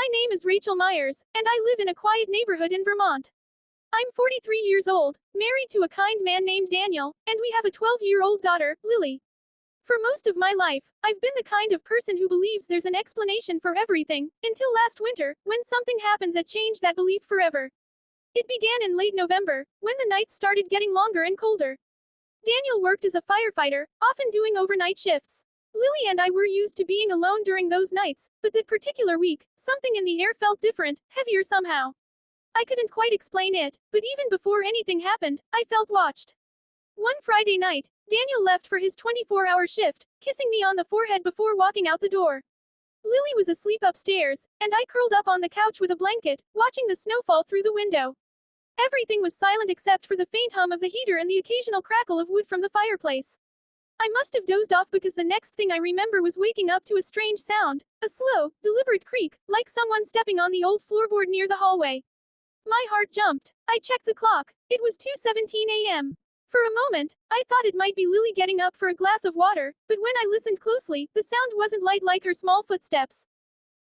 My name is Rachel Myers, and I live in a quiet neighborhood in Vermont. I'm 43 years old, married to a kind man named Daniel, and we have a 12-year-old daughter, Lily. For most of my life, I've been the kind of person who believes there's an explanation for everything, until last winter, when something happened that changed that belief forever. It began in late November, when the nights started getting longer and colder. Daniel worked as a firefighter, often doing overnight shifts. Lily and I were used to being alone during those nights, but that particular week, something in the air felt different, heavier somehow. I couldn't quite explain it, but even before anything happened, I felt watched. One Friday night, Daniel left for his 24-hour shift, kissing me on the forehead before walking out the door. Lily was asleep upstairs, and I curled up on the couch with a blanket, watching the snow fall through the window. Everything was silent except for the faint hum of the heater and the occasional crackle of wood from the fireplace. I must have dozed off because the next thing I remember was waking up to a strange sound, a slow, deliberate creak, like someone stepping on the old floorboard near the hallway. My heart jumped. I checked the clock. It was 2:17 a.m. For a moment, I thought it might be Lily getting up for a glass of water, but when I listened closely, the sound wasn't light like her small footsteps.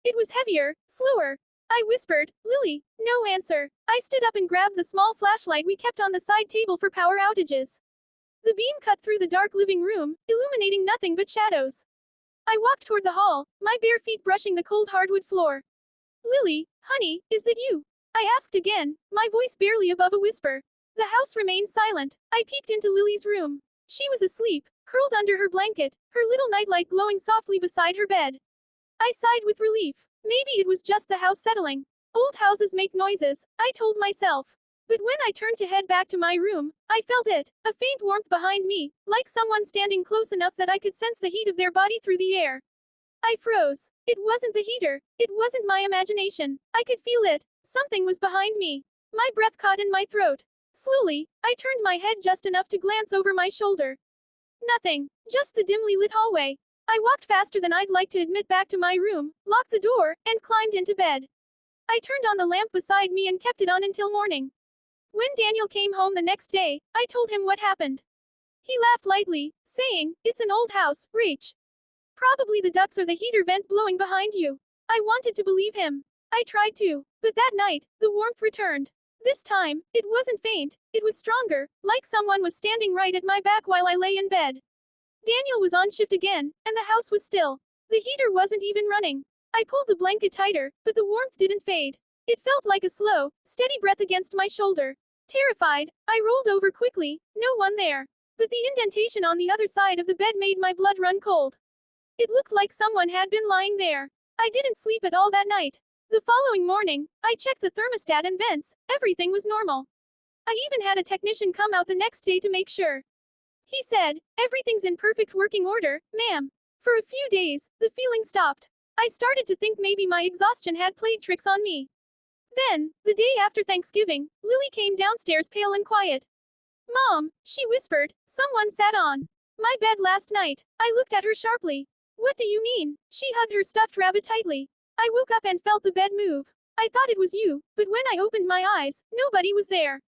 It was heavier, slower. I whispered, "Lily." No answer. I stood up and grabbed the small flashlight we kept on the side table for power outages. The beam cut through the dark living room, illuminating nothing but shadows. I walked toward the hall, my bare feet brushing the cold hardwood floor. "Lily, honey, is that you?" I asked again, my voice barely above a whisper. The house remained silent. I peeked into Lily's room. She was asleep, curled under her blanket, her little nightlight glowing softly beside her bed. I sighed with relief. Maybe it was just the house settling. Old houses make noises, I told myself. But when I turned to head back to my room, I felt it, a faint warmth behind me, like someone standing close enough that I could sense the heat of their body through the air. I froze. It wasn't the heater. It wasn't my imagination. I could feel it. Something was behind me. My breath caught in my throat. Slowly, I turned my head just enough to glance over my shoulder. Nothing. Just the dimly lit hallway. I walked faster than I'd like to admit back to my room, locked the door, and climbed into bed. I turned on the lamp beside me and kept it on until morning. When Daniel came home the next day, I told him what happened. He laughed lightly, saying, "It's an old house, Rach. Probably the ducts or the heater vent blowing behind you." I wanted to believe him. I tried to. But that night, the warmth returned. This time, it wasn't faint, it was stronger, like someone was standing right at my back while I lay in bed. Daniel was on shift again, and the house was still. The heater wasn't even running. I pulled the blanket tighter, but the warmth didn't fade. It felt like a slow, steady breath against my shoulder. Terrified, I rolled over quickly, no one there. But the indentation on the other side of the bed made my blood run cold. It looked like someone had been lying there. I didn't sleep at all that night. The following morning, I checked the thermostat and vents. Everything was normal. I even had a technician come out the next day to make sure. He said, "Everything's in perfect working order, ma'am." For a few days, the feeling stopped. I started to think maybe my exhaustion had played tricks on me. Then, the day after Thanksgiving, Lily came downstairs pale and quiet. "Mom," she whispered, "someone sat on my bed last night." I looked at her sharply. "What do you mean?" She hugged her stuffed rabbit tightly. I woke up and felt the bed move. I thought it was you, but when I opened my eyes, nobody was there.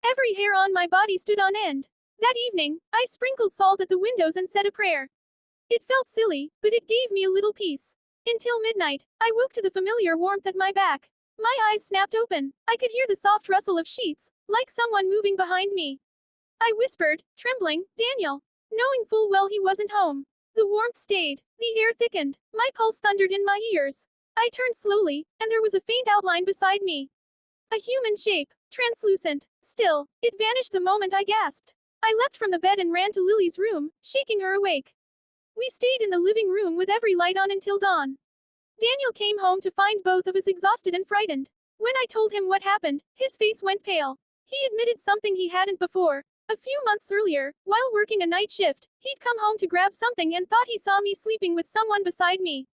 Every hair on my body stood on end. That evening, I sprinkled salt at the windows and said a prayer. It felt silly, but it gave me a little peace. Until midnight, I woke to the familiar warmth at my back. My eyes snapped open. I could hear the soft rustle of sheets, like someone moving behind me. I whispered, trembling, "Daniel," knowing full well he wasn't home. The warmth stayed. The air thickened. My pulse thundered in my ears. I turned slowly, and there was a faint outline beside me. A human shape, translucent, still. It vanished the moment I gasped. I leapt from the bed and ran to Lily's room, shaking her awake. We stayed in the living room with every light on until dawn. Daniel came home to find both of us exhausted and frightened. When I told him what happened, his face went pale. He admitted something he hadn't before. A few months earlier, while working a night shift, he'd come home to grab something and thought he saw me sleeping with someone beside me.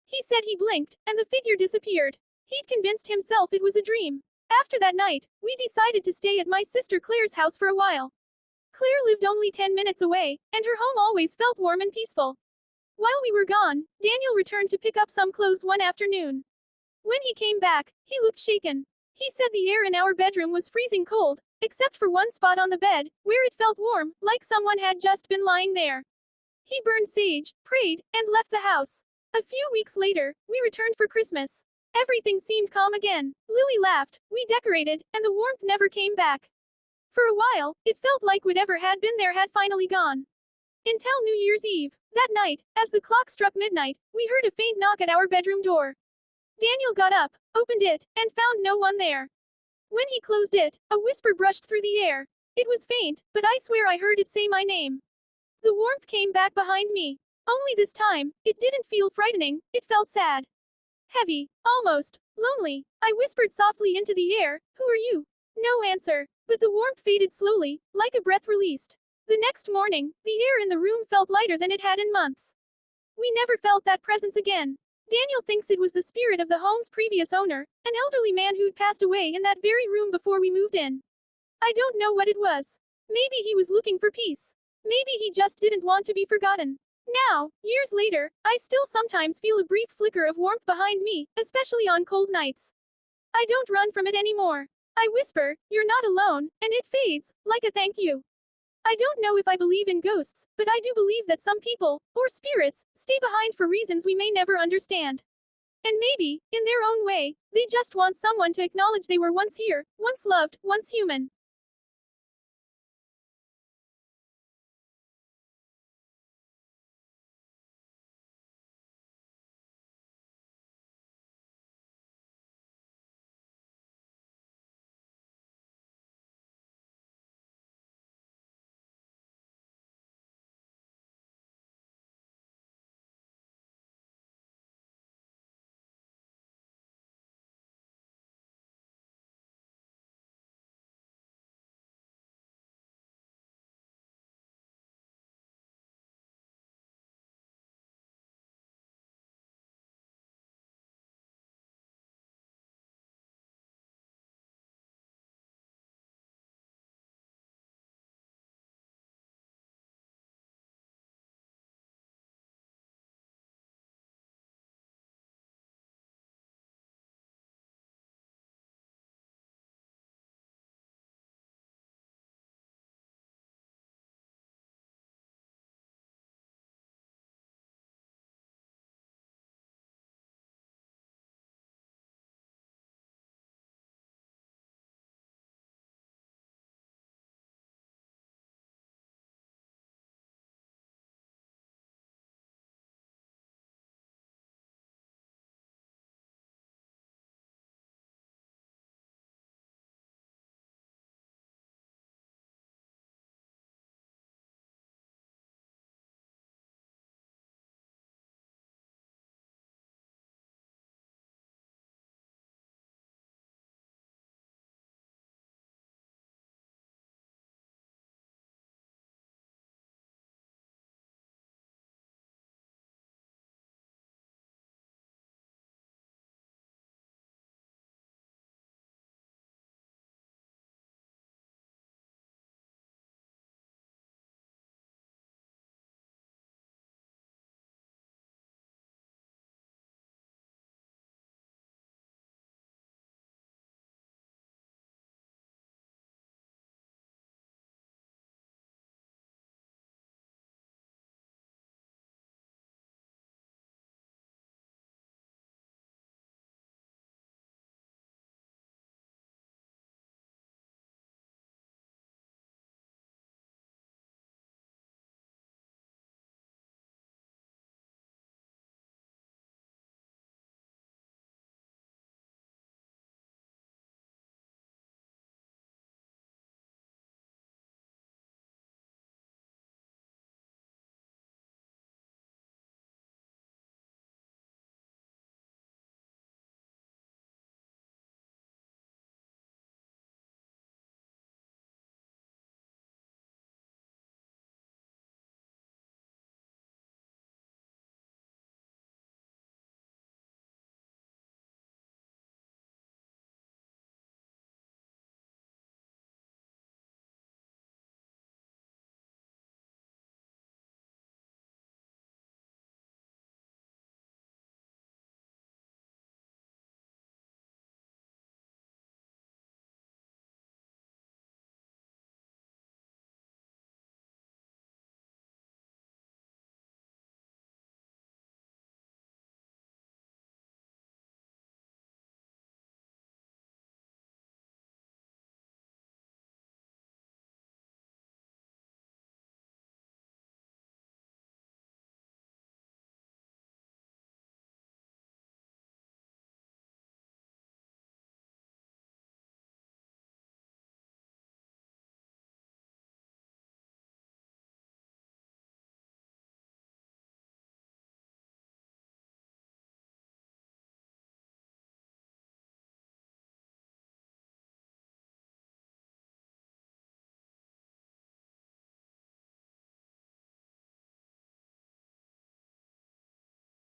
He said he blinked, and the figure disappeared. He'd convinced himself it was a dream. After that night, we decided to stay at my sister Claire's house for a while. Claire lived only 10 minutes away, and her home always felt warm and peaceful. While we were gone, Daniel returned to pick up some clothes one afternoon. When he came back, he looked shaken. He said the air in our bedroom was freezing cold, except for one spot on the bed, where it felt warm, like someone had just been lying there. He burned sage, prayed, and left the house. A few weeks later, we returned for Christmas. Everything seemed calm again. Lily laughed, we decorated, and the warmth never came back. For a while, it felt like whatever had been there had finally gone. Until New Year's Eve. That night, as the clock struck midnight, we heard a faint knock at our bedroom door. Daniel got up, opened it, and found no one there. When he closed it, a whisper brushed through the air. It was faint, but I swear I heard it say my name. The warmth came back behind me. Only this time, it didn't feel frightening, it felt sad. Heavy, almost, lonely. I whispered softly into the air, who are you? No answer, but the warmth faded slowly, like a breath released. The next morning, the air in the room felt lighter than it had in months. We never felt that presence again. Daniel thinks it was the spirit of the home's previous owner, an elderly man who'd passed away in that very room before we moved in. I don't know what it was. Maybe he was looking for peace. Maybe he just didn't want to be forgotten. Now, years later, I still sometimes feel a brief flicker of warmth behind me, especially on cold nights. I don't run from it anymore. I whisper, you're not alone, and it fades, like a thank you. I don't know if I believe in ghosts, but I do believe that some people, or spirits, stay behind for reasons we may never understand. And maybe, in their own way, they just want someone to acknowledge they were once here, once loved, once human.